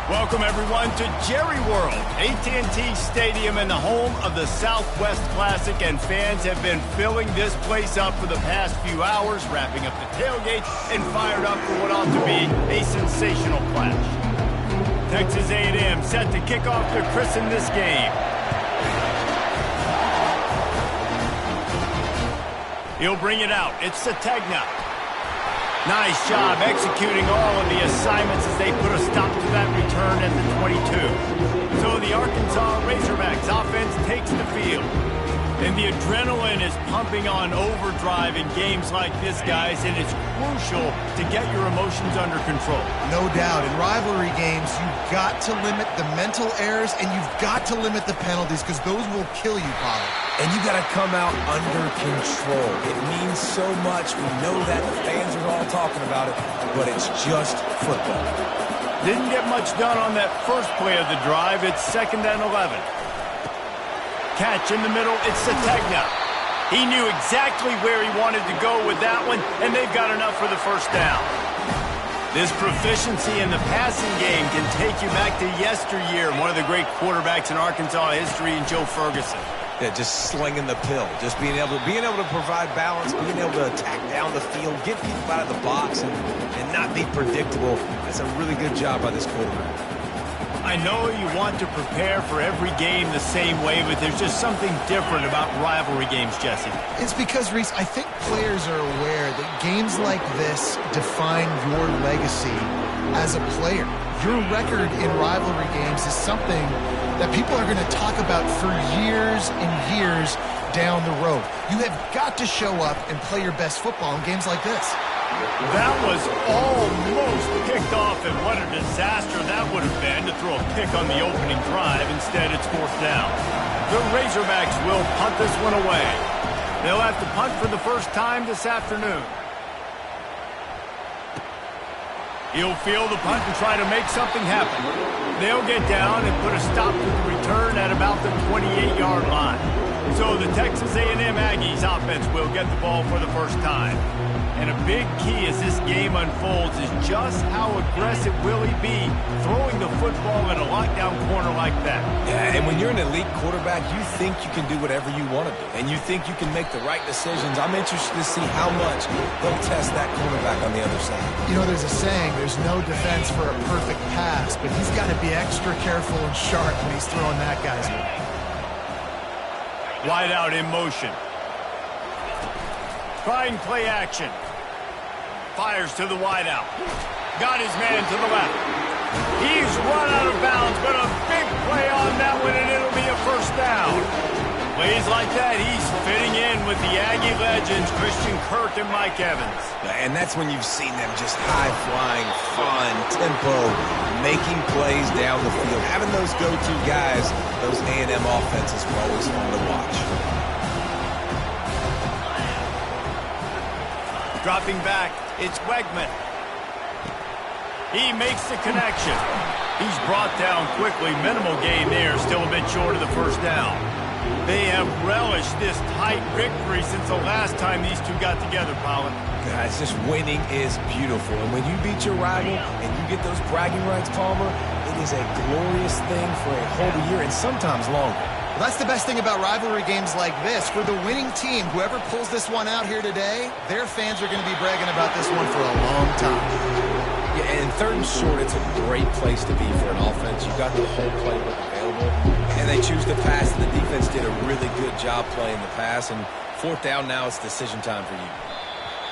Welcome, everyone, to Jerry World, AT&T Stadium and the home of the Southwest Classic, and fans have been filling this place up for the past few hours, wrapping up the tailgate and fired up for what ought to be a sensational clash. Texas A&M set to kick off to christen this game. He'll bring it out. It's Sategna. Nice job executing all of the assignments as they put a stop to that return at the 22. So the Arkansas Razorbacks offense takes the field. And the adrenaline is pumping on overdrive in games like this, guys, and it's crucial to get your emotions under control. No doubt. In rivalry games, you've got to limit the mental errors, and you've got to limit the penalties because those will kill you, Pollard. And you got to come out under control. It means so much. We know that. The fans are all talking about it, but it's just football. Didn't get much done on that first play of the drive. It's 2nd and 11. Catch in the middle, it's Sategna. He knew exactly where he wanted to go with that one, and they've got enough for the first down. This proficiency in the passing game can take you back to yesteryear, one of the great quarterbacks in Arkansas history, in Joe Ferguson. Yeah, just slinging the pill, just being able to provide balance, being able to attack down the field, get people out of the box, and not be predictable. That's a really good job by this quarterback. I know you want to prepare for every game the same way, but there's just something different about rivalry games, Jesse. It's because, Reese, I think players are aware that games like this define your legacy as a player. Your record in rivalry games is something that people are going to talk about for years and years down the road. You have got to show up and play your best football in games like this. That was almost picked off, and what a disaster that would have been to throw a pick on the opening drive. Instead, it's 4th down. The Razorbacks will punt this one away. They'll have to punt for the first time this afternoon. He'll field the punt and try to make something happen. They'll get down and put a stop to the return at about the 28-yard line. So the Texas A&M Aggies offense will get the ball for the first time. And a big key as this game unfolds is just how aggressive will he be throwing the football in a lockdown corner like that. Yeah, and when you're an elite quarterback, you think you can do whatever you want to do, and you think you can make the right decisions. I'm interested to see how much they'll test that quarterback on the other side. You know, there's a saying, there's no defense for a perfect pass, but he's got to be extra careful and sharp when he's throwing that guy's way. Wide out in motion. Trying play action. Fires to the wideout. Got his man to the left. He's run out of bounds, but a big play on that one, and it'll be a first down. Plays like that, he's fitting in with the Aggie legends, Christian Kirk and Mike Evans. And that's when you've seen them just high-flying, fun, tempo, making plays down the field. Having those go-to guys, those A&M offenses were always fun to watch. Dropping back, it's Wegman. He makes the connection. He's brought down quickly. Minimal gain there, still a bit short of the first down. They have relished this tight victory since the last time these two got together, Pollard. Guys, just winning is beautiful. And when you beat your rival and you get those bragging rights, Palmer, it is a glorious thing for a whole year and sometimes longer. Well, that's the best thing about rivalry games like this. For the winning team, whoever pulls this one out here today, their fans are going to be bragging about this one for a long time. Yeah, and 3rd and short, it's a great place to be for an offense. You've got the whole playbook available, and they choose to pass, and the defense did a really good job playing the pass, and 4th down now, it's decision time for you.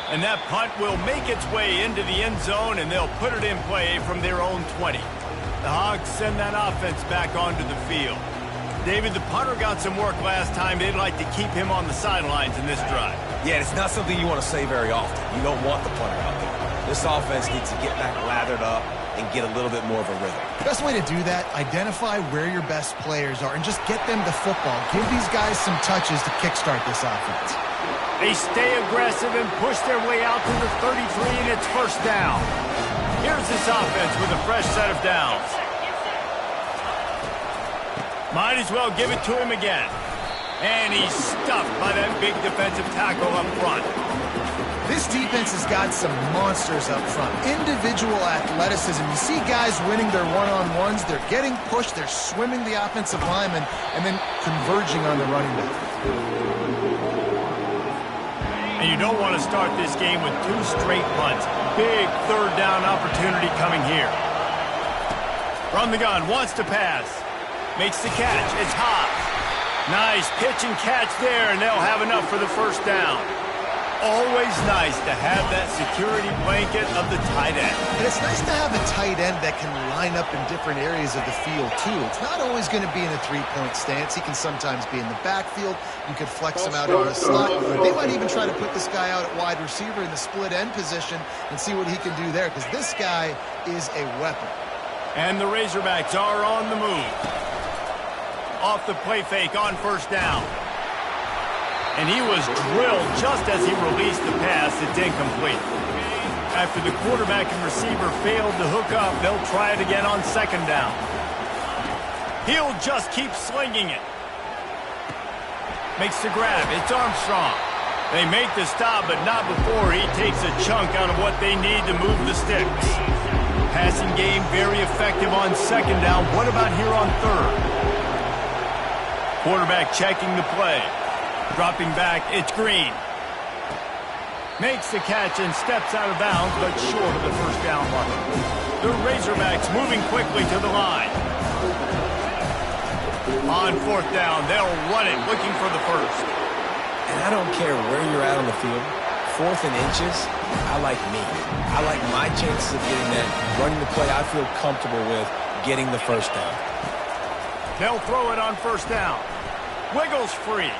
And that punt will make its way into the end zone, and they'll put it in play from their own 20. The Hogs send that offense back onto the field. David, the punter got some work last time. They'd like to keep him on the sidelines in this drive. Yeah, it's not something you want to say very often. You don't want the punter out there. This offense needs to get back lathered up and get a little bit more of a rhythm. Best way to do that, identify where your best players are and just get them the football. Give these guys some touches to kickstart this offense. They stay aggressive and push their way out to the 33, and it's first down. Here's this offense with a fresh set of downs. Might as well give it to him again. And he's stuffed by that big defensive tackle up front. This This defense has got some monsters up front. Individual athleticism. You see guys winning their one-on-ones. They're getting pushed. They're swimming the offensive lineman and then converging on the running back. And you don't want to start this game with 2 straight punts. Big third down opportunity coming here. From the gun, wants to pass. Makes the catch. It's Hobbs. Nice pitch and catch there, and they'll have enough for the first down. Always nice to have that security blanket of the tight end. And it's nice to have a tight end that can line up in different areas of the field, too. It's not always going to be in a three-point stance. He can sometimes be in the backfield. You could flex him out in the slot. They might even try to put this guy out at wide receiver in the split end position and see what he can do there, because this guy is a weapon. And the Razorbacks are on the move. Off the play fake on first down. And he was drilled just as he released the pass. It's incomplete. After the quarterback and receiver failed to hook up, they'll try it again on second down. He'll just keep slinging it. Makes the grab. It's Armstrong. They make the stop, but not before he takes a chunk out of what they need to move the sticks. Passing game very effective on second down. What about here on third? Quarterback checking the play. Dropping back, it's Green. Makes the catch and steps out of bounds, but short of the first down mark. The Razorbacks moving quickly to the line. On fourth down, they'll run it, looking for the first. And I don't care where you're at on the field. 4th and inches, I like me. I like my chances of getting that, running the play I feel comfortable with, getting the first down. They'll throw it on first down. Wiggles free.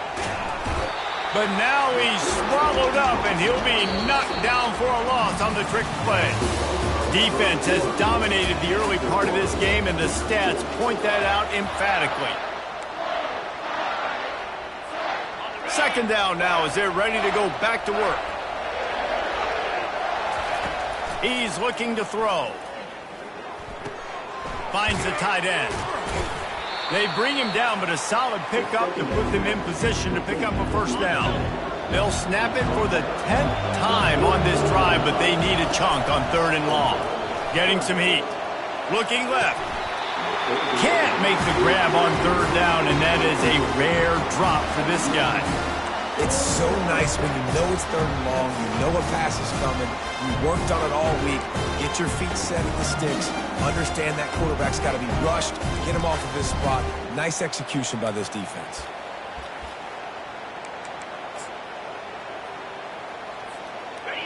But now he's swallowed up, and he'll be knocked down for a loss on the trick play. Defense has dominated the early part of this game, and the stats point that out emphatically. Second down now as they're ready to go back to work. He's looking to throw. Finds the tight end. They bring him down, but a solid pickup to put them in position to pick up a first down. They'll snap it for the 10th time on this drive, but they need a chunk on third and long. Getting some heat. Looking left. Can't make the grab on third down, and that is a rare drop for this guy. It's so nice when you know it's third and long, you know a pass is coming, you worked on it all week, get your feet set in the sticks, understand that quarterback's got to be rushed, get him off of his spot. Nice execution by this defense.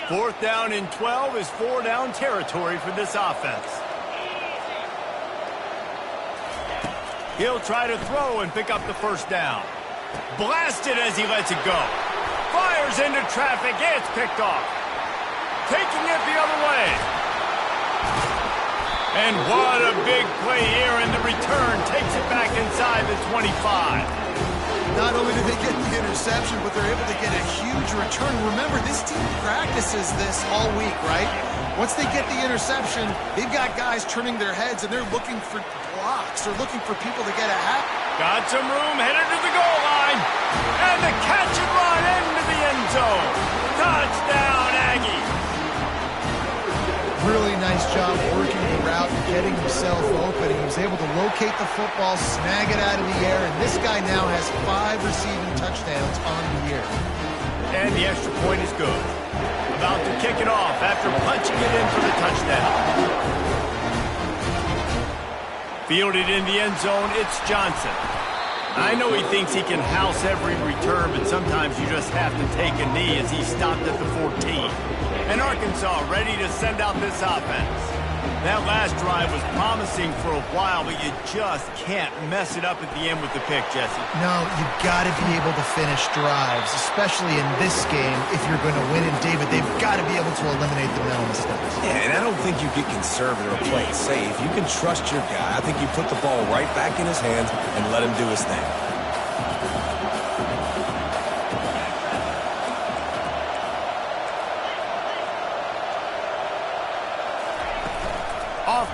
Fourth down and 12 is 4-down territory for this offense. He'll try to throw and pick up the first down. Blasted as he lets it go. Fires into traffic. It's picked off. Taking it the other way. And what a big play here, and the return takes it back inside the 25. Not only do they get the interception, but they're able to get a huge return. Remember, this team practices this all week, right? Once they get the interception, they've got guys turning their heads, and they're looking for blocks. They're looking for people to get a hat. Got some room, headed to the goal line. And the catch and run into the end zone. Touchdown, Aggie. Really nice job working the route and getting himself open. He was able to locate the football, snag it out of the air, and this guy now has 5 receiving touchdowns on the year. And the extra point is good. About to kick it off after punching it in for the touchdown. Fielded in the end zone, it's Johnson. I know he thinks he can house every return, but sometimes you just have to take a knee as he stopped at the 14. And Arkansas ready to send out this offense. That last drive was promising for a while, but you just can't mess it up at the end with the pick, Jesse. No, you've got to be able to finish drives, especially in this game. If you're going to win it, David, they've got to be able to eliminate the mental mistakes. Yeah, and I don't think you get conservative or play it safe. You can trust your guy. I think you put the ball right back in his hands and let him do his thing.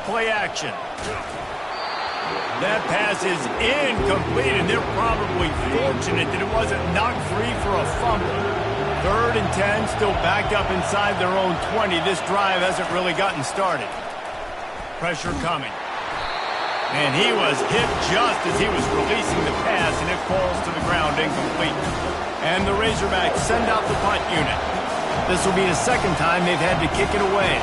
Play action. That pass is incomplete, and they're probably fortunate that it wasn't knocked free for a fumble. 3rd and 10, still backed up inside their own 20. This drive hasn't really gotten started. Pressure coming. And he was hit just as he was releasing the pass, and it falls to the ground incomplete. And the Razorbacks send out the punt unit. This will be the second time they've had to kick it away.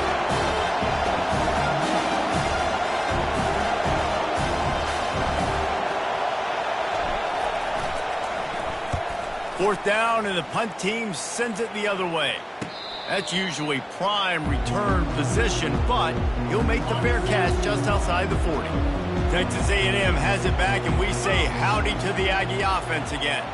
Fourth down, and the punt team sends it the other way. That's usually prime return position, but he'll make the fair catch just outside the 40. Texas A&M has it back, and we say howdy to the Aggie offense again.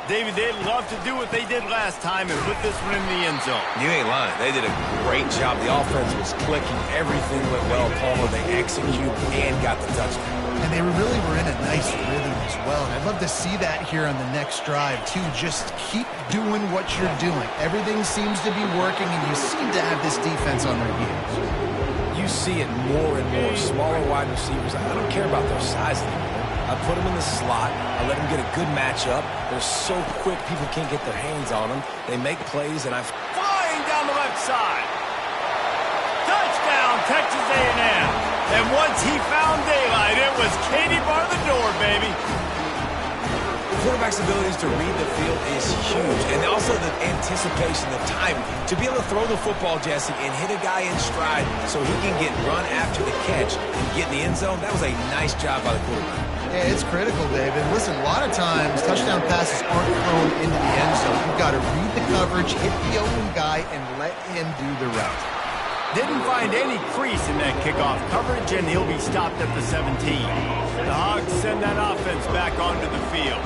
David, they'd love to do what they did last time and put this one in the end zone. You ain't lying. They did a great job. The offense was clicking. Everything went well, Palmer. They executed and got the touchdown. And they really were in a nice rhythm as well. And I'd love to see that here on the next drive, too. Just keep doing what you're doing. Everything seems to be working, and you seem to have this defense on their heels. You see it more and more. Smaller wide receivers. I don't care about their size anymore. I put them in the slot. I let them get a good matchup. They're so quick, people can't get their hands on them. They make plays, and flying down the left side. Touchdown, Texas A&M. And once he found daylight, it was Katie bar the door, baby. The quarterback's abilities to read the field is huge. And also the anticipation, the timing. To be able to throw the football, Jesse, and hit a guy in stride so he can get run after the catch and get in the end zone, that was a nice job by the quarterback. Yeah, it's critical, David. Listen, a lot of times touchdown passes aren't thrown into the end zone. You've got to read the coverage, hit the open guy, and let him do the rest. Didn't find any crease in that kickoff coverage, and he'll be stopped at the 17. The Hogs send that offense back onto the field.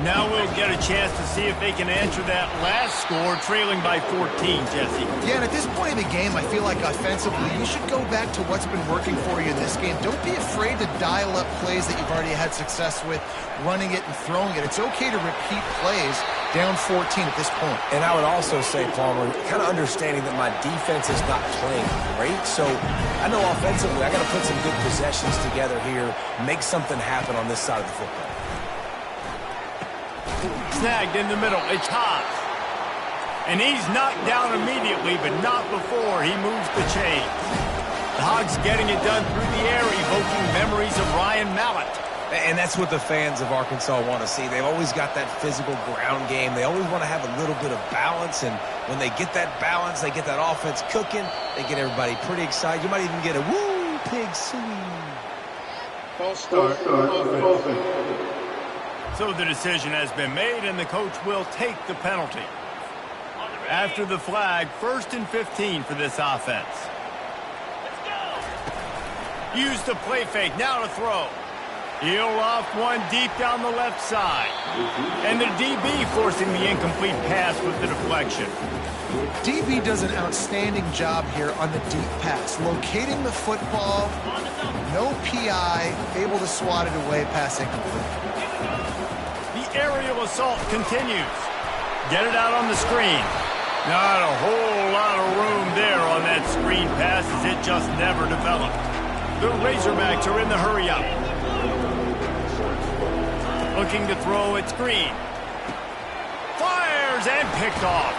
Now we'll get a chance to see if they can answer that last score, trailing by 14, Jesse. Yeah, and at this point in the game, I feel like offensively, you should go back to what's been working for you in this game. Don't be afraid to dial up plays that you've already had success with, running it and throwing it. It's okay to repeat plays down 14 at this point. And I would also say, Palmer, kind of understanding that my defense is not playing great. So I know offensively I got to put some good possessions together here, make something happen on this side of the football. Snagged in the middle. It's Hobbs. And he's knocked down immediately, but not before he moves the chains. The Hogs getting it done through the air, evoking memories of Ryan Mallett. And that's what the fans of Arkansas want to see. They've always got that physical ground game. They always want to have a little bit of balance. And when they get that balance, they get that offense cooking, they get everybody pretty excited. You might even get a woo, pig swing. False start. So the decision has been made, and the coach will take the penalty. After the flag, 1st and 15 for this offense. Use the play fake, now to throw. He'll off one deep down the left side. And the DB forcing the incomplete pass with the deflection. DB does an outstanding job here on the deep pass. Locating the football, no PI, able to swat it away, pass incomplete. The aerial assault continues. Get it out on the screen. Not a whole lot of room there on that screen pass as it just never developed. The Razorbacks are in the hurry-up. Looking to throw at screen. Fires and picked off.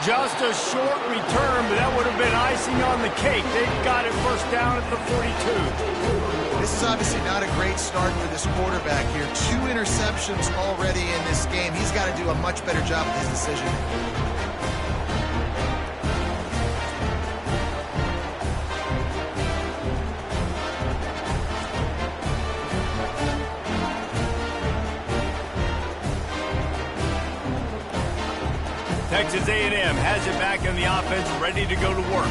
Just a short return, but that would have been icing on the cake. They've got it first down at the 42. This is obviously not a great start for this quarterback here. 2 interceptions already in this game. He's got to do a much better job with his decision. Texas A&M has it back in the offense, ready to go to work.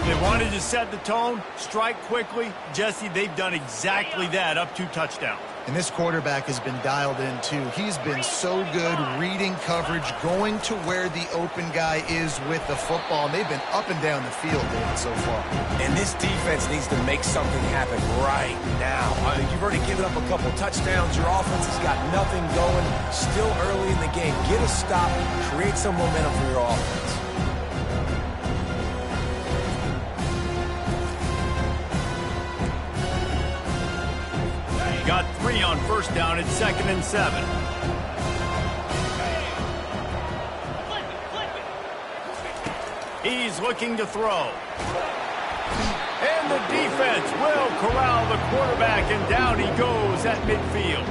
They wanted to set the tone, strike quickly. Jesse, they've done exactly that, up 2 touchdowns. And this quarterback has been dialed in, too. He's been so good reading coverage, going to where the open guy is with the football. And they've been up and down the field, David, so far. And this defense needs to make something happen right now. I mean, you've already given up a couple touchdowns. Your offense has got nothing going. Still early in the game. Get a stop. Create some momentum for your offense. Got 3 on first down at 2nd and 7. He's looking to throw. And the defense will corral the quarterback, and down he goes at midfield.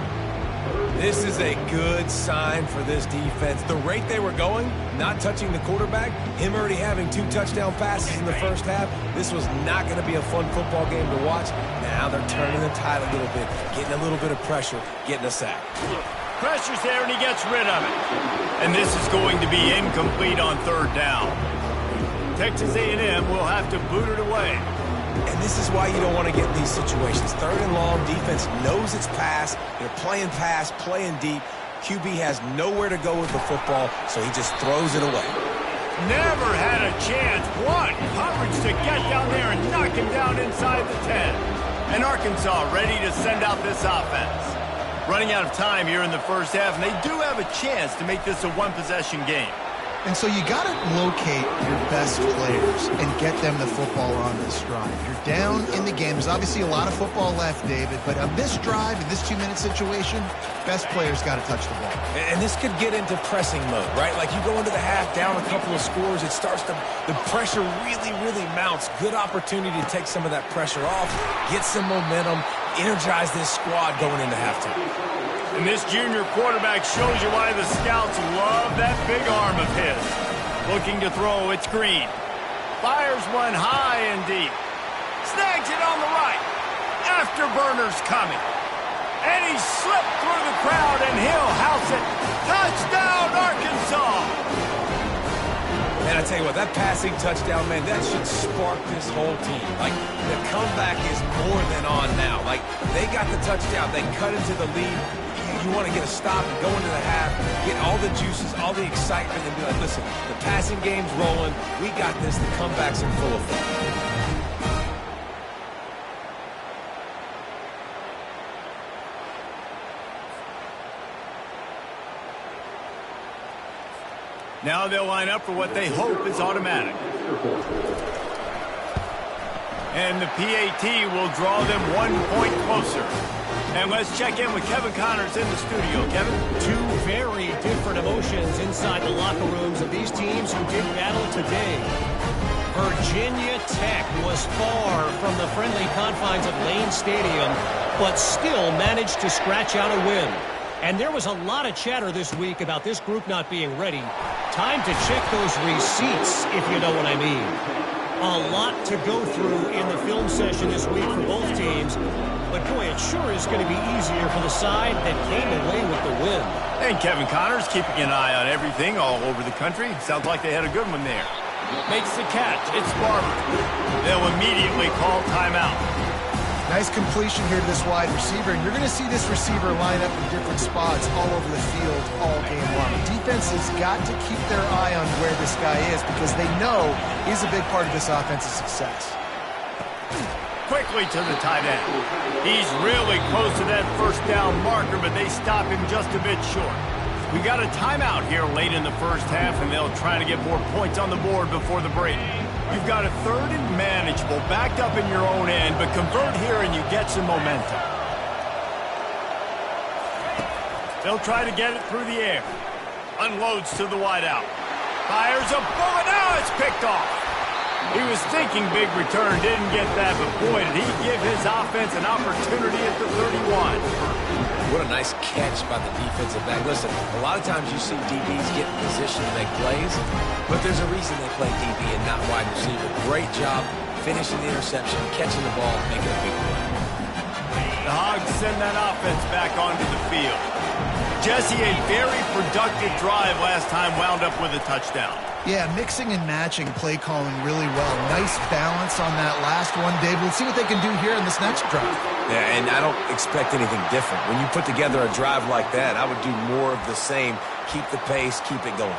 This is a good sign for this defense. The rate they were going, not touching the quarterback, him already having 2 touchdown passes in the first half, this was not going to be a fun football game to watch. Now they're turning the tide a little bit, getting a little bit of pressure, getting a sack. Pressure's there, and he gets rid of it. And this is going to be incomplete on 3rd down. Texas A&M will have to boot it away. And this is why you don't want to get in these situations. 3rd and long, defense knows it's pass. They're playing pass, playing deep. QB has nowhere to go with the football, so he just throws it away. Never had a chance. What coverage to get down there and knock him down inside the 10. And Arkansas ready to send out this offense. Running out of time here in the first half, and they do have a chance to make this a 1-possession game. And so you got to locate your best players and get them the football on this drive. You're down in the game. There's obviously a lot of football left, David, but on this drive, in this 2-minute situation, best players got to touch the ball. And this could get into pressing mode, right? Like you go into the half, down a couple of scores, it starts to, the pressure really mounts. Good opportunity to take some of that pressure off, get some momentum, energize this squad going into halftime. And this junior quarterback shows you why the scouts love that big arm of his. Looking to throw, it's Green. Fires one high and deep. Snags it on the right. Afterburner's coming. And he slipped through the crowd, and he'll house it. Touchdown, Arkansas! And I tell you what, that passing touchdown, man, that should spark this whole team. Like, the comeback is more than on now. Like, they got the touchdown. They cut into the lead. You want to get a stop and go into the half, get all the juices, all the excitement, and be like, listen, the passing game's rolling. We got this. The comeback's in full effect. Now they'll line up for what they hope is automatic. And the PAT will draw them 1 point closer. And let's check in with Kevin Connors in the studio. Kevin? 2 very different emotions inside the locker rooms of these teams who did battle today. Virginia Tech was far from the friendly confines of Lane Stadium, but still managed to scratch out a win. And there was a lot of chatter this week about this group not being ready. Time to check those receipts, if you know what I mean. A lot to go through in the film session this week for both teams. But, boy, it sure is going to be easier for the side that came away with the win. And Kevin Connors keeping an eye on everything all over the country. Sounds like they had a good one there. Makes the catch. It's Barber. They'll immediately call timeout. Nice completion here to this wide receiver, and you're going to see this receiver line up in different spots all over the field all game long. Defense has got to keep their eye on where this guy is because they know he's a big part of this offense's success. Quickly to the tight end. He's really close to that 1st down marker, but they stop him just a bit short. We got a timeout here late in the first half, and they'll try to get more points on the board before the break. You've got a 3rd and manageable backed up in your own end, but convert here and you get some momentum. They'll try to get it through the air. Unloads to the wideout. Fires a bullet. Now it's picked off. He was thinking big return, didn't get that, but boy, did he give his offense an opportunity at the 31. What a nice catch by the defensive back. Listen, a lot of times you see DBs get in position to make plays, but there's a reason they play DB and not wide receiver. Great job finishing the interception, catching the ball, making a big play. The Hogs send that offense back onto the field. Jesse, a very productive drive last time, wound up with a touchdown. Yeah, mixing and matching play calling really well. Nice balance on that last one, Dave. We'll see what they can do here in this next drive. Yeah, and I don't expect anything different. When you put together a drive like that, I would do more of the same. Keep the pace, keep it going.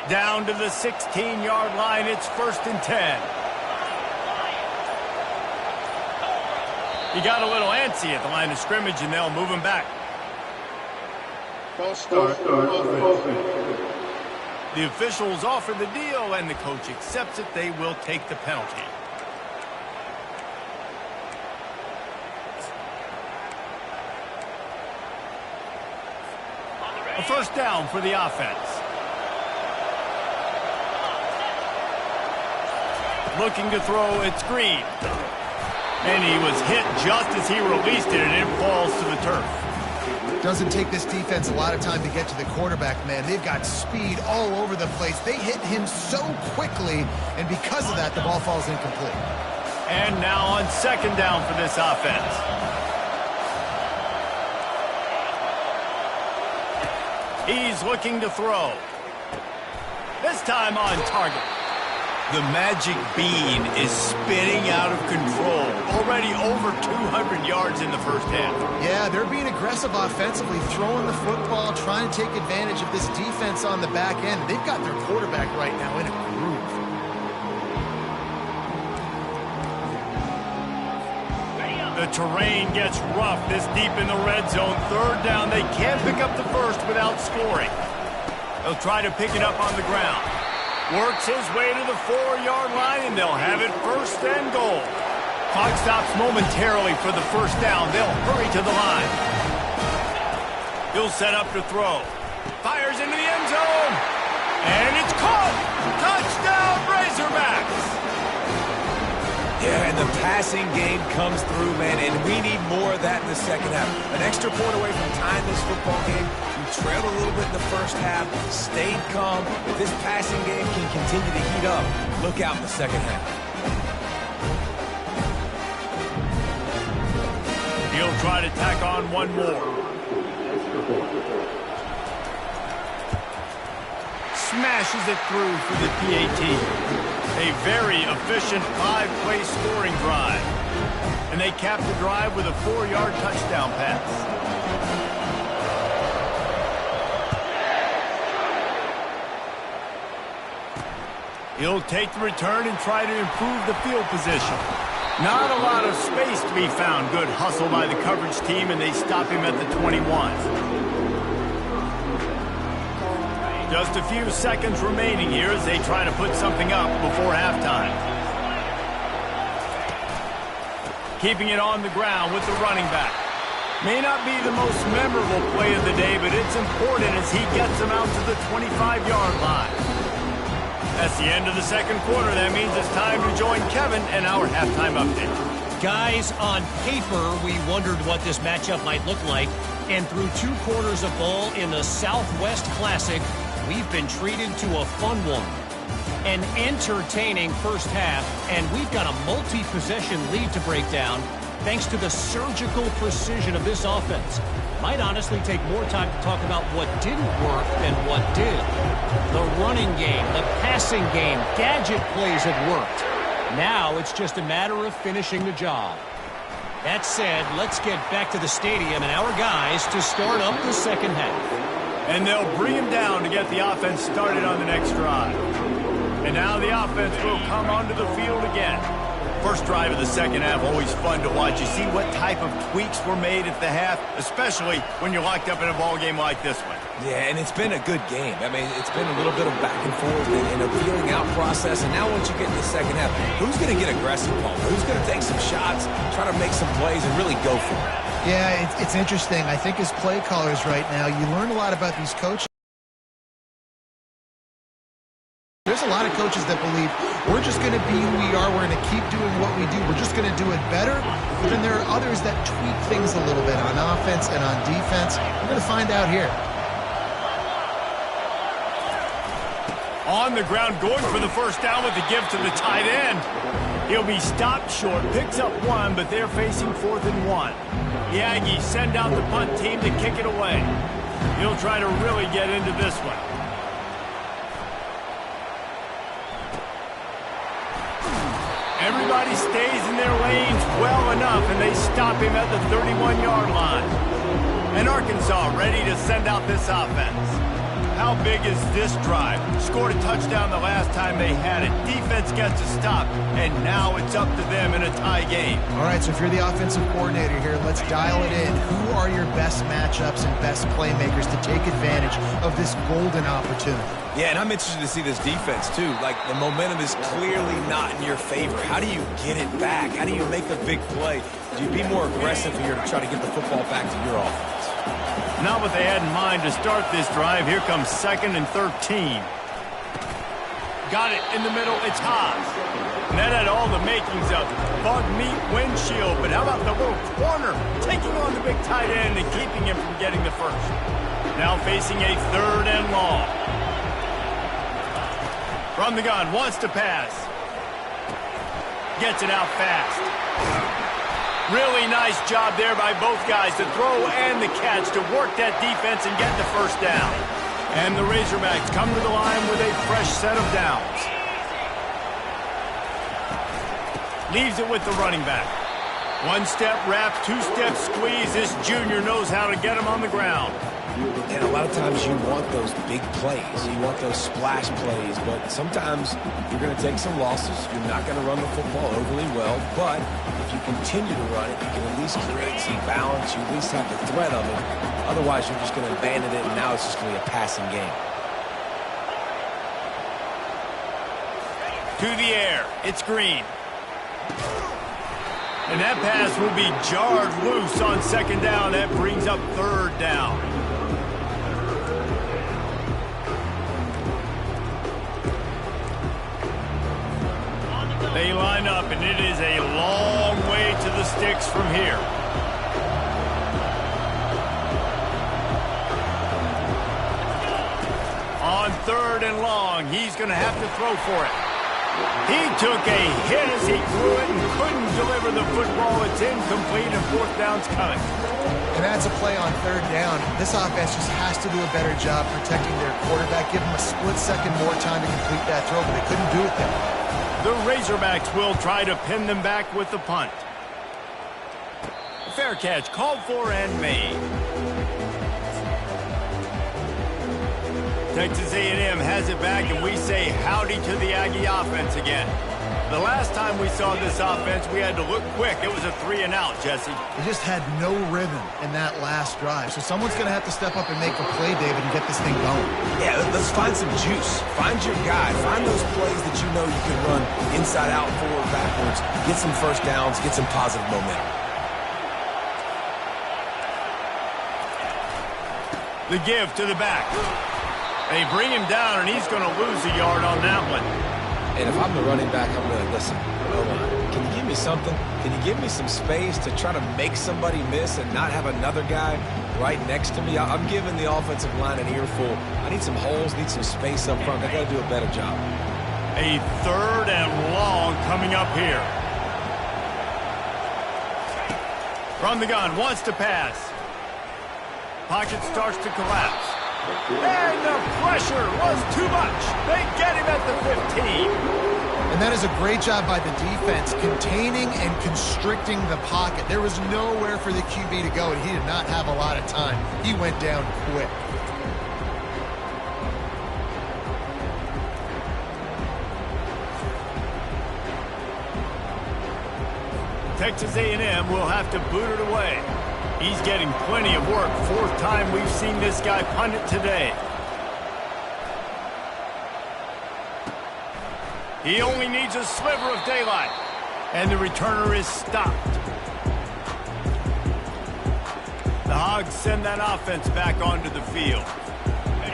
Down to the 16-yard line. It's 1st and 10. He got a little antsy at the line of scrimmage, and they'll move him back. False start. The officials offer the deal, and the coach accepts it. They will take the penalty. A first down for the offense. Looking to throw, it's Green. And he was hit just as he released it, and it falls to the turf. Doesn't take this defense a lot of time to get to the quarterback, man. They've got speed all over the place. They hit him so quickly, and because of that, the ball falls incomplete. And now on second down for this offense. He's looking to throw. This time on target. The magic bean is spinning out of control. Already over 200 yards in the first half. Yeah, they're being aggressive offensively, throwing the football, trying to take advantage of this defense on the back end. They've got their quarterback right now in a groove. The terrain gets rough this deep in the red zone. Third down, they can't pick up the first without scoring. They'll try to pick it up on the ground. Works his way to the 4-yard line, and they'll have it first and goal. Clock stops momentarily for the first down. They'll hurry to the line. He'll set up to throw. Fires into the end zone. And it's caught. Touchdown, Razorbacks. Yeah, and the passing game comes through, man, and we need more of that in the second half. An extra point away from tying this football game. We trailed a little bit in the first half, stayed calm. If this passing game can continue to heat up, look out in the second half. He'll try to tack on one more. Smashes it through for the PAT. A very efficient 5-play scoring drive. And they cap the drive with a 4-yard touchdown pass. He'll take the return and try to improve the field position. Not a lot of space to be found. Good hustle by the coverage team, and they stop him at the 21. Just a few seconds remaining here as they try to put something up before halftime. Keeping it on the ground with the running back. May not be the most memorable play of the day, but it's important as he gets them out to the 25-yard line. That's the end of the second quarter. That means it's time to join Kevin and our halftime update. Guys, on paper, we wondered what this matchup might look like. And through 2 quarters of ball in the Southwest Classic, we've been treated to a fun one. An entertaining first half, and we've got a multi-possession lead to break down thanks to the surgical precision of this offense. Might honestly take more time to talk about what didn't work than what did. The running game, the passing game, gadget plays have worked. Now it's just a matter of finishing the job. That said, let's get back to the stadium and our guys to start up the second half. And they'll bring him down to get the offense started on the next drive. And now the offense will come onto the field again. First drive of the second half, always fun to watch. You see what type of tweaks were made at the half, especially when you're locked up in a ball game like this one. Yeah, and it's been a good game. I mean, it's been a little bit of back and forth and a feeling out process. And now once you get in the second half, who's going to get aggressive, Paul? Who's going to take some shots, try to make some plays, and really go for it? Yeah, it's interesting. I think as play callers right now, you learn a lot about these coaches. There's a lot of coaches that believe we're just going to be who we are. We're going to keep doing what we do. We're just going to do it better. But then there are others that tweak things a little bit on offense and on defense. We're going to find out here. On the ground, going for the first down with the give to the tight end. He'll be stopped short, picks up 1, but they're facing 4th and 1. The Aggies send out the punt team to kick it away. He'll try to really get into this one. Everybody stays in their lanes well enough, and they stop him at the 31-yard line. And Arkansas ready to send out this offense. How big is this drive? Scored a touchdown the last time they had it. Defense gets a stop, and now it's up to them in a tie game. All right, so if you're the offensive coordinator here, let's dial it in. Who are your best matchups and best playmakers to take advantage of this golden opportunity? Yeah, and I'm interested to see this defense, too. Like, the momentum is clearly not in your favor. How do you get it back? How do you make the big play? Do you be more aggressive here to try to get the football back to your offense? Not what they had in mind to start this drive. Here comes 2nd and 13. Got it in the middle. It's Haas. And that had all the makings of bug meat windshield. But how about the little corner taking on the big tight end and keeping him from getting the first? Now facing a 3rd and long. From the gun, wants to pass. Gets it out fast. Really nice job there by both guys, the throw and the catch, to work that defense and get the first down. And the Razorbacks come to the line with a fresh set of downs. Leaves it with the running back. 1-step wrap, 2-step squeeze. This junior knows how to get him on the ground. And a lot of times you want those big plays. You want those splash plays. But sometimes you're going to take some losses. You're not going to run the football overly well. But if you continue to run it, you can at least create some balance. You at least have the threat of it. Otherwise, you're just going to abandon it, and now it's just going to be a passing game. To the air. It's Green. And that pass will be jarred loose on 2nd down. That brings up 3rd down. They line up, and it is a long way to the sticks from here. On 3rd and long, he's going to have to throw for it. He took a hit as he threw it and couldn't deliver the football. It's incomplete, and 4th down's coming. And that's a play on 3rd down. This offense just has to do a better job protecting their quarterback. Give him a split second more time to complete that throw, but they couldn't do it there. The Razorbacks will try to pin them back with the punt. Fair catch called for and made. Texas A&M has it back, and we say howdy to the Aggie offense again. The last time we saw this offense, we had to look quick. It was a 3-and-out, Jesse. They just had no rhythm in that last drive. So someone's going to have to step up and make a play, David, and get this thing going. Yeah, let's find some juice. Find your guy. Find those plays that you know you can run inside out, forward, backwards. Get some first downs. Get some positive momentum. The give to the back. They bring him down, and he's going to lose a yard on that one. And if I'm the running back, I'm going to listen. Can you give me something? Can you give me some space to try to make somebody miss and not have another guy right next to me? I'm giving the offensive line an earful. I need some holes, need some space up front. They got to do a better job. A 3rd and long coming up here. From the gun, wants to pass. Pocket starts to collapse. And the pressure was too much. They get him at the 15. And that is a great job by the defense, containing and constricting the pocket. There was nowhere for the QB to go, and he did not have a lot of time. He went down quick. Texas A&M will have to boot it away. He's getting plenty of work. 4th time we've seen this guy punt it today. He only needs a sliver of daylight. And the returner is stopped. The Hogs send that offense back onto the field.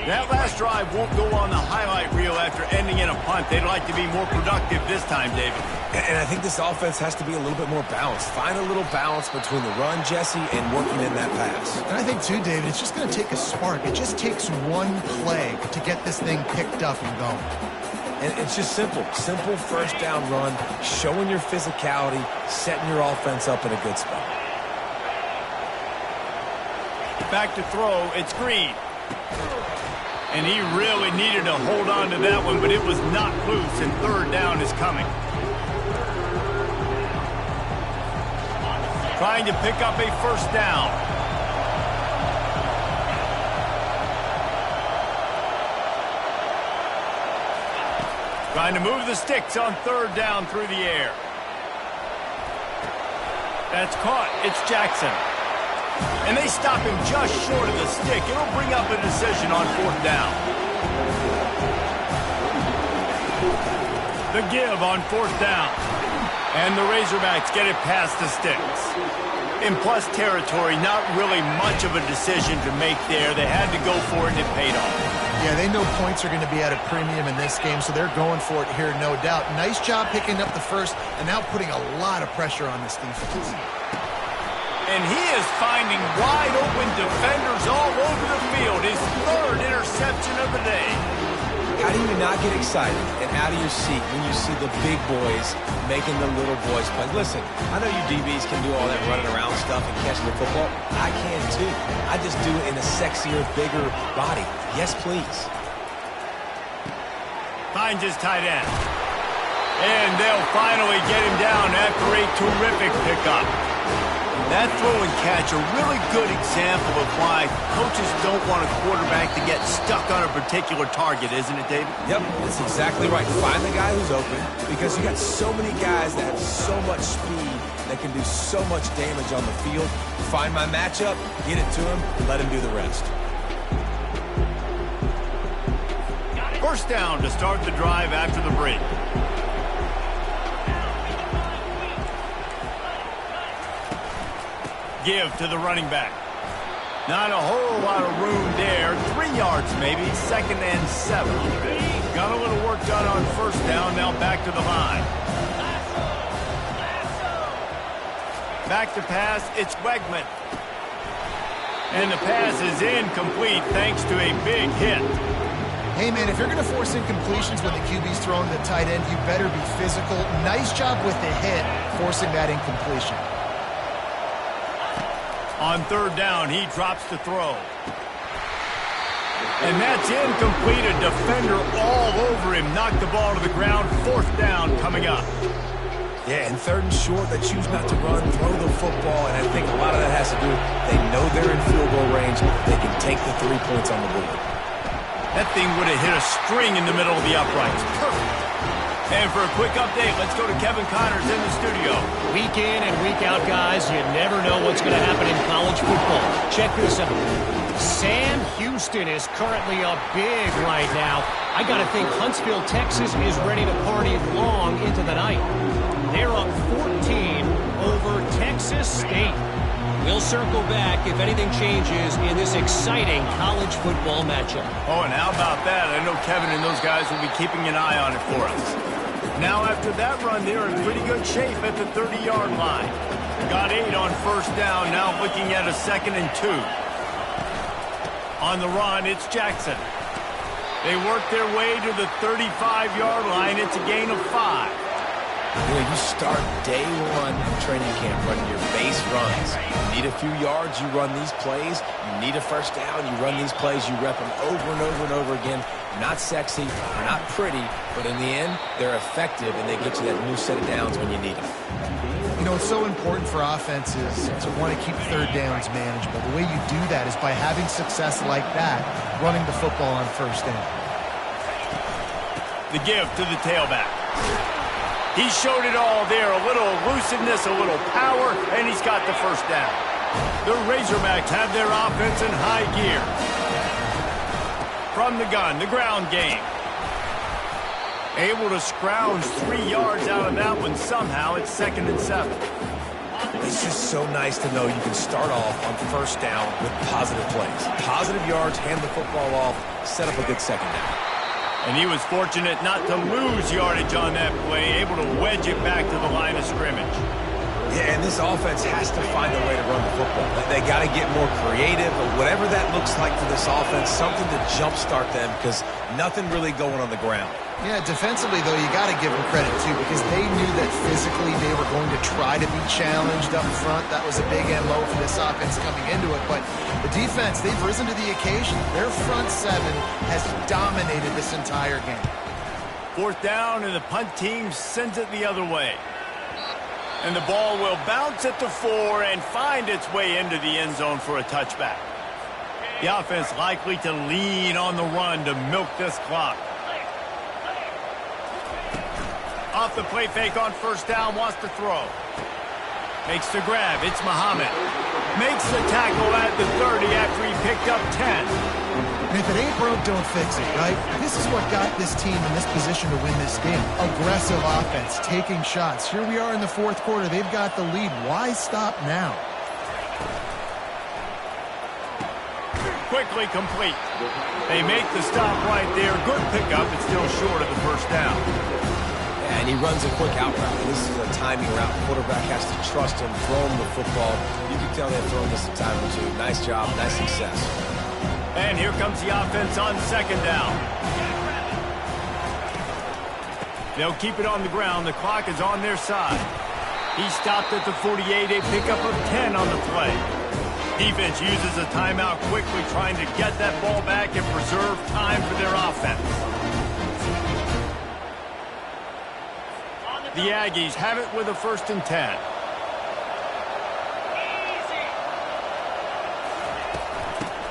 That last drive won't go on the highlight reel after ending in a punt. They'd like to be more productive this time, David. And I think this offense has to be a little bit more balanced. Find a little balance between the run, Jesse, and working in that pass. And I think, too, David, it's just going to take a spark. It just takes one play to get this thing picked up and going. And it's just simple. Simple first down run, showing your physicality, setting your offense up in a good spot. Back to throw, it's Green. And he really needed to hold on to that one, but it was not loose, and 3rd down is coming. Trying to pick up a first down. Trying to move the sticks on third down through the air. That's caught. It's Jackson. And they stop him just short of the stick. It'll bring up a decision on fourth down. The give on fourth down. And the Razorbacks get it past the sticks. In plus territory, not really much of a decision to make there. They had to go for it, and it paid off. Yeah, they know points are going to be at a premium in this game, so they're going for it here, no doubt. Nice job picking up the first and now putting a lot of pressure on this defense. And he is finding wide open defenders all over the field. His third interception of the day. How do you not get excited and out of your seat when you see the big boys making the little boys play? Listen, I know you DBs can do all that running around stuff and catching the football. I can too. I just do it in a sexier, bigger body. Yes, please. Finds his tight end. And they'll finally get him down after a terrific pickup. That throw and catch, a really good example of why coaches don't want a quarterback to get stuck on a particular target, isn't it, David? Yep, that's exactly right. Find the guy who's open, because you got so many guys that have so much speed that can do so much damage on the field. Find my matchup, get it to him, let him do the rest. First down to start the drive after the break. Give to the running back. Not a whole lot of room there. 3 yards maybe. 2nd and 7. Got a little work done on first down. Now back to the line. Back to pass. It's Wegman. And the pass is incomplete thanks to a big hit. Hey, man, if you're going to force incompletions when the QB's throwing the tight end, you better be physical. Nice job with the hit, forcing that incompletion. On third down, he drops to throw. And that's incomplete. A defender all over him. Knocked the ball to the ground. Fourth down coming up. Yeah, and third and short, they choose not to run, throw the football, and I think a lot of that has to do with they know they're in field goal range. They can take the 3 points on the board. That thing would have hit a string in the middle of the uprights. Perfect. And for a quick update, let's go to Kevin Connors in the studio. Week in and week out, guys, you never know what's going to happen in college football. Check this out. Sam Houston is currently up big right now. I got to think Huntsville, Texas is ready to party long into the night. They're up 14 over Texas State. We'll circle back if anything changes in this exciting college football matchup. Oh, and how about that? I know Kevin and those guys will be keeping an eye on it for us. Now, after that run, they're in pretty good shape at the 30-yard line. Got 8 on first down, now looking at a 2nd and 2. On the run, it's Jackson. They work their way to the 35-yard line. It's a gain of 5. You know, you start day one of training camp running your base runs. You need a few yards, you run these plays. You need a first down, you run these plays. You rep them over and over and over again. Not sexy, not pretty, but in the end, they're effective, and they get you that new set of downs when you need them. You know, it's so important for offenses to want to keep third downs manageable. The way you do that is by having success like that, running the football on first down. The give to the tailback. He showed it all there. A little elusiveness, a little power, and he's got the first down. The Razorbacks have their offense in high gear. From the gun, the ground game. Able to scrounge 3 yards out of that one somehow. It's 2nd and 7. It's just so nice to know you can start off on first down with positive plays. Positive yards, hand the football off, set up a good second down. And he was fortunate not to lose yardage on that play, able to wedge it back to the line of scrimmage. Yeah, and this offense has to find a way to run the football. They got to get more creative, or whatever that looks like for this offense, something to jumpstart them, because nothing really going on the ground. Yeah, defensively, though, you got to give them credit, too, because they knew that physically they were going to try to be challenged up front. That was a big MO for this offense coming into it. But the defense, they've risen to the occasion. Their front seven has dominated this entire game. Fourth down, and the punt team sends it the other way. And the ball will bounce at the 4 and find its way into the end zone for a touchback. The offense likely to lean on the run to milk this clock. off the play fake on first down, wants to throw. Makes the grab. It's Muhammad. Makes the tackle at the 30 after he picked up 10. And if it ain't broke, don't fix it, right? This is what got this team in this position to win this game. Aggressive offense, taking shots. Here we are in the fourth quarter. They've got the lead. Why stop now? Quickly complete. They make the stop right there. Good pickup, but still short of the first down. Yeah, and he runs a quick out route. This is a timing route. Quarterback has to trust him, throw him the football. You can tell they've thrown this a time or two. Nice job, nice success. And here comes the offense on second down. They'll keep it on the ground. The clock is on their side. He stopped at the 48, a pickup of 10 on the play. Defense uses a timeout quickly, trying to get that ball back and preserve time for their offense. The Aggies have it with a 1st and 10.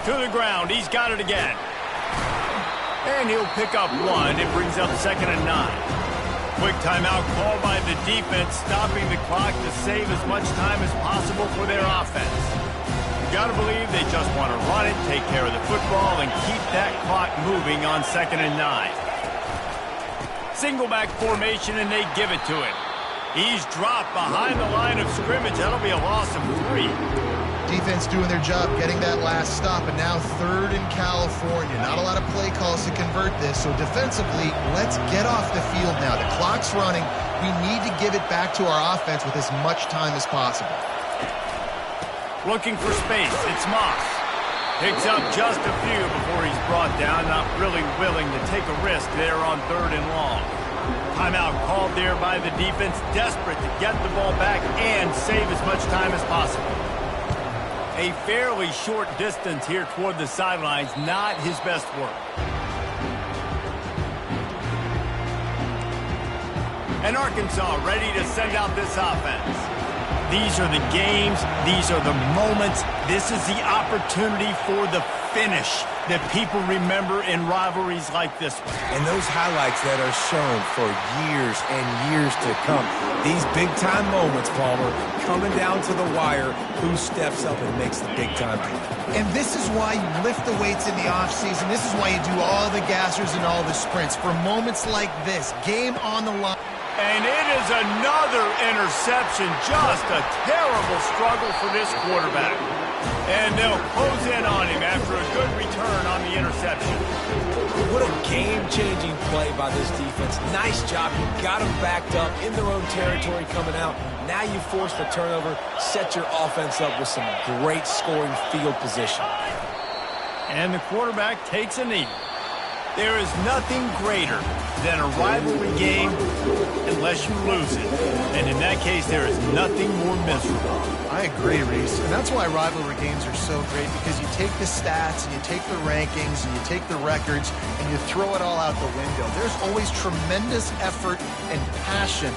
To the ground. He's got it again. And he'll pick up 1. It brings up 2nd and 9. Quick timeout called by the defense, stopping the clock to save as much time as possible for their offense. You got to believe they just want to run it, take care of the football, and keep that clock moving on 2nd and 9. Single back formation, and they give it to him. He's dropped behind the line of scrimmage. That'll be a loss of 3. Defense doing their job, getting that last stop, and now 3rd in California. Not a lot of play calls to convert this, so defensively, let's get off the field now. The clock's running. We need to give it back to our offense with as much time as possible. Looking for space. It's Moss. Picks up just a few before he's brought down. Not really willing to take a risk there on 3rd and long. Timeout called there by the defense. Desperate to get the ball back and save as much time as possible. A fairly short distance here toward the sidelines. Not his best work. And Arkansas ready to send out this offense. These are the games. These are the moments. This is the opportunity for the finish that people remember in rivalries like this one. And those highlights that are shown for years and years to come. These big-time moments, Palmer, coming down to the wire. Who steps up and makes the big-time play? And this is why you lift the weights in the offseason. This is why you do all the gassers and all the sprints. For moments like this, game on the line. And it is another interception. Just a terrible struggle for this quarterback. And they'll close in on him after a good return on the interception. What a game-changing play by this defense. Nice job. You got them backed up in their own territory coming out. Now you force the turnover, set your offense up with some great scoring field position. And the quarterback takes a knee. There is nothing greater than a rivalry game unless you lose it. And in that case, there is nothing more miserable. I agree, Reese. And that's why rivalry games are so great, because you take the stats and you take the rankings and you take the records and you throw it all out the window. There's always tremendous effort and passion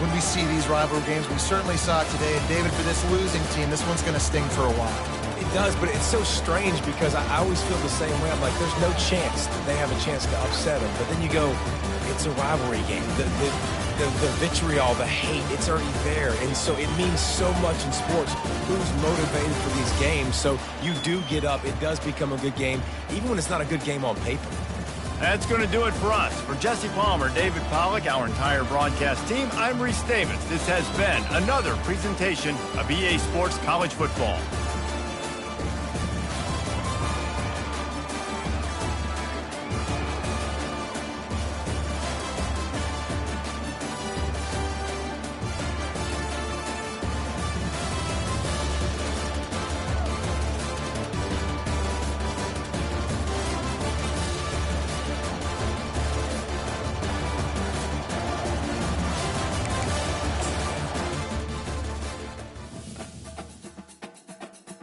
when we see these rivalry games. We certainly saw it today. And David, for this losing team, this one's going to sting for a while. It does, but it's so strange because I always feel the same way. I'm like, there's no chance that they have a chance to upset them. But then you go, it's a rivalry game. The vitriol, the hate, it's already there. And so it means so much in sports. Who's motivated for these games? So you do get up. It does become a good game, even when it's not a good game on paper. That's going to do it for us. For Jesse Palmer, David Pollack, our entire broadcast team, I'm Reese Davis. This has been another presentation of EA Sports College Football.